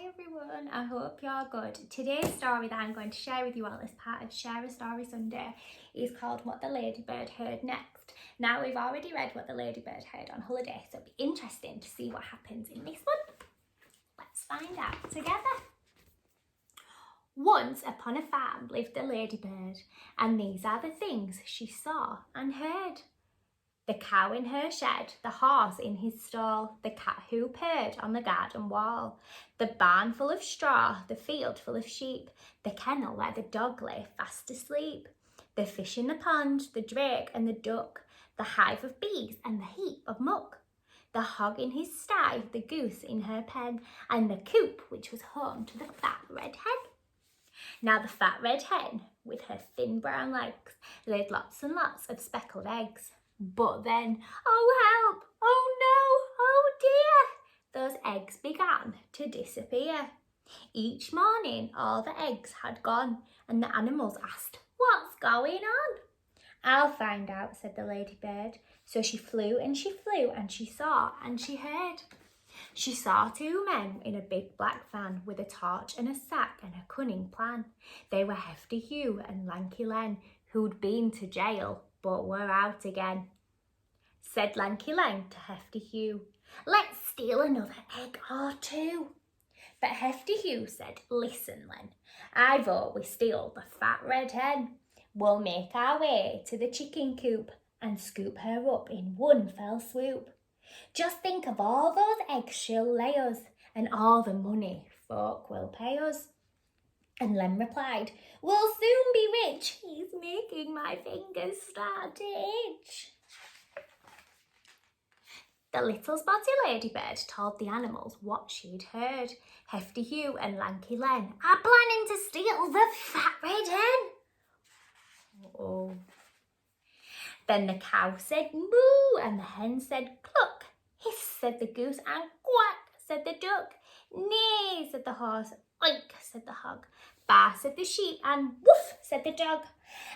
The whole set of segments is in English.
Hi everyone, I hope you're good. Today's story that I'm going to share with you all as part of Share a Story Sunday is called What the Ladybird Heard Next. Now we've already read What the Ladybird Heard on holiday, so it'll be interesting to see what happens in this one. Let's find out together. Once upon a farm lived a ladybird, and these are the things she saw and heard. The cow in her shed, the horse in his stall, the cat who purred on the garden wall, the barn full of straw, the field full of sheep, the kennel where the dog lay fast asleep, the fish in the pond, the drake and the duck, the hive of bees and the heap of muck, the hog in his sty, the goose in her pen, and the coop which was home to the fat red hen. Now the fat red hen, with her thin brown legs, laid lots and lots of speckled eggs. But then, oh help, oh no, oh dear, those eggs began to disappear. Each morning all the eggs had gone, and the animals asked, "What's going on?" "I'll find out," said the ladybird. So she flew and she flew, and she saw and she heard. She saw two men in a big black van with a torch and a sack and a cunning plan. They were Hefty Hugh and Lanky Len, who'd been to jail but were out again. Said Lanky Len to Hefty Hugh, "Let's steal another egg or two." But Hefty Hugh said, "Listen, Len, I vote we steal the fat red hen. We'll make our way to the chicken coop and scoop her up in one fell swoop. Just think of all those eggs she'll lay us, and all the money folk will pay us." And Len replied, "We'll soon be rich. He's making my fingers start to itch." The little spotty ladybird told the animals what she'd heard. Hefty Hugh and Lanky Len are planning to steal the fat red hen. Oh. Then the cow said moo, and the hen said cluck. Hiss, said the goose, and quack, said the duck. Neigh, said the horse. Oink, said the hog. Baa, said the sheep, and woof, said the dog.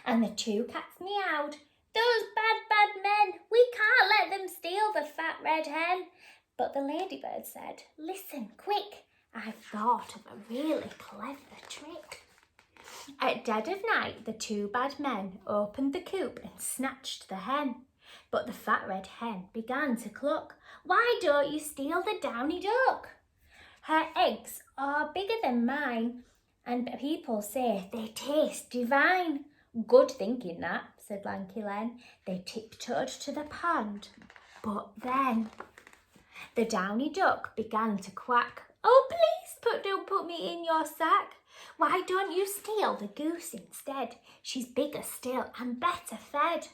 And the two cats meowed. "Those bad men, we can't let them steal the fat red hen." But the ladybird said, "Listen, quick, I've thought of a really clever trick." At dead of night, the two bad men opened the coop and snatched the hen. But the fat red hen began to cluck. "Why don't you steal the downy duck? Her eggs are bigger than mine, and people say they taste divine." "Good thinking that," said Lanky Len. They tiptoed to the pond, but then the downy duck began to quack. "Oh, please don't put me in your sack. Why don't you steal the goose instead? She's bigger still and better fed.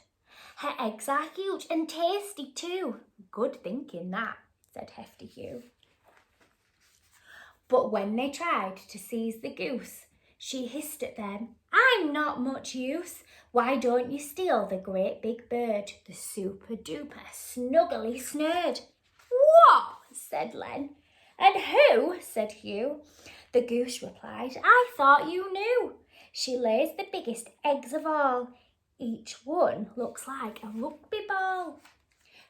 Her eggs are huge and tasty too." "Good thinking that," said Hefty Hugh. But when they tried to seize the goose, she hissed at them, "I'm not much use. Why don't you steal the great big bird, the super duper snuggly snurd?" "What?" said Len. "And who?" said Hugh. The goose replied, "I thought you knew. She lays the biggest eggs of all. Each one looks like a rugby ball."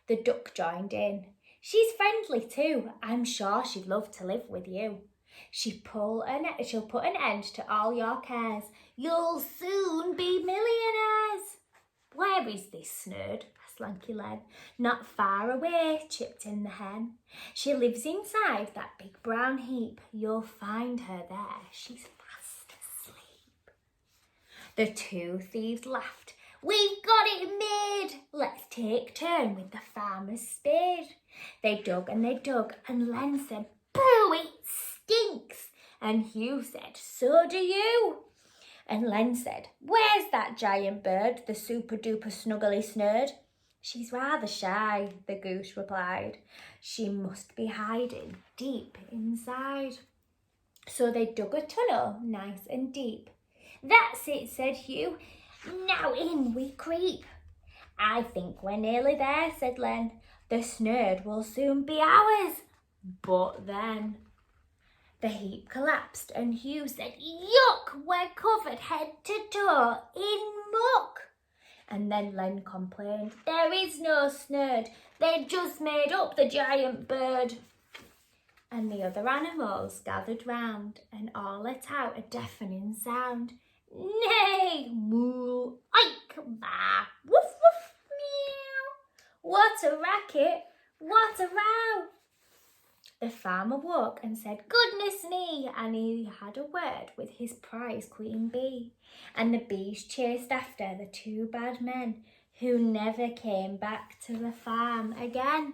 The duck joined in. "She's friendly too. I'm sure she'd love to live with you. She'll put an end to all your cares. You'll soon be millionaires." "Where is this snurd?" asked Lanky Len. "Not far away," chipped in the hen. "She lives inside that big brown heap. You'll find her there. She's fast asleep." The two thieves laughed. "We've got it made. Let's take turn with the farmer's spade." They dug and they dug, and Len said, "Boo, it stinks." And Hugh said, "So do you." And Len said, "Where's that giant bird, the super duper snuggly snurd?" "She's rather shy," the goose replied. "She must be hiding deep inside." So they dug a tunnel nice and deep. "That's it," said Hugh. "Now in we creep." "I think we're nearly there," said Len. "The snurd will soon be ours." But then the heap collapsed, and Hugh said, "Yuck, we're covered head to toe in muck." And then Len complained, "There is no snurd. They just made up the giant bird." And the other animals gathered round and all let out a deafening sound. Neigh, moo, oink, bah, woof, woof, meow. What a racket, what a row. The farmer woke and said, goodness me, and he had a word with his prize queen bee. And the bees chased after the two bad men who never came back to the farm again.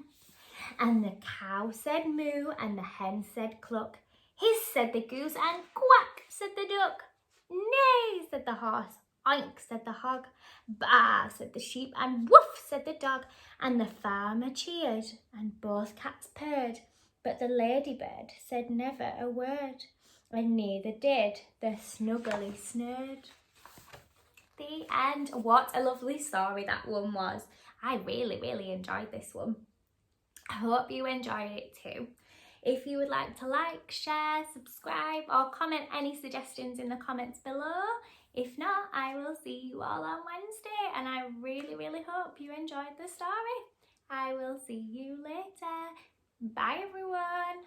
And the cow said moo and the hen said cluck. Hiss said the goose and quack said the duck. Neigh said the horse, oink said the hog. Baa said the sheep and woof said the dog. And the farmer cheered and both cats purred. But the ladybird said never a word. And neither did the snuggly snurd. The end. What a lovely story that one was. I really enjoyed this one. I hope you enjoyed it too. If you would like to share, subscribe or comment any suggestions in the comments below. If not, I will see you all on Wednesday and I really hope you enjoyed the story. I will see you later. Bye everyone.